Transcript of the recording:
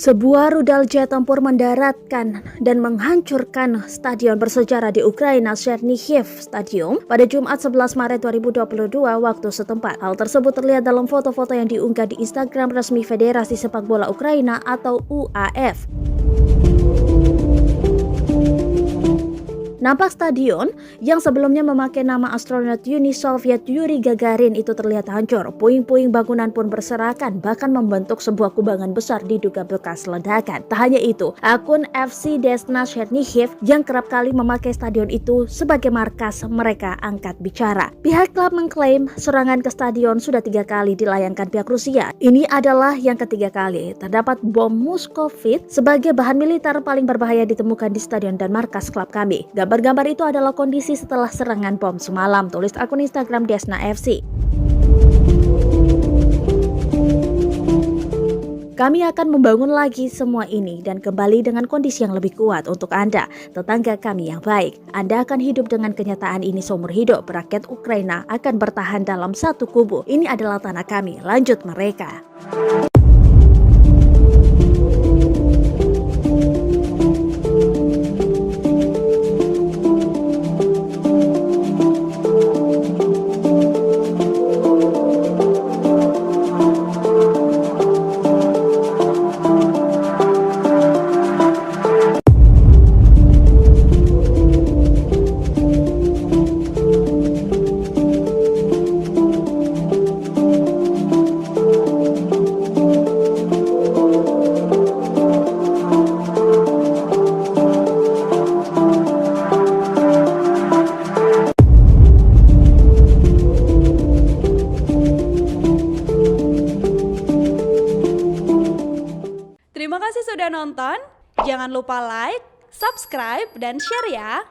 Sebuah rudal jet tempur mendaratkan dan menghancurkan stadion bersejarah di Ukraina Chernihiv Stadium pada Jumat 11 Maret 2022 waktu setempat. Hal tersebut terlihat dalam foto-foto yang diunggah di Instagram resmi Federasi Sepak Bola Ukraina atau UAF. Nampak stadion yang sebelumnya memakai nama astronot Uni Soviet Yuri Gagarin itu terlihat hancur. Puing-puing bangunan pun berserakan, bahkan membentuk sebuah kubangan besar diduga bekas ledakan. Tak hanya itu, akun FC Desna Chernihiv yang kerap kali memakai stadion itu sebagai markas mereka angkat bicara. Pihak klub mengklaim serangan ke stadion sudah 3 kali dilayangkan pihak Rusia. Ini adalah yang ketiga kali. Terdapat bom Muskovit sebagai bahan militer paling berbahaya ditemukan di stadion dan markas klub kami. Gambar-gambar itu adalah kondisi setelah serangan bom semalam, tulis akun Instagram Desna FC. Kami akan membangun lagi semua ini dan kembali dengan kondisi yang lebih kuat untuk Anda, tetangga kami yang baik. Anda akan hidup dengan kenyataan ini seumur hidup. Rakyat Ukraina akan bertahan dalam satu kubu. Ini adalah tanah kami, lanjut mereka. Terima kasih sudah nonton. Jangan lupa like, subscribe, dan share ya.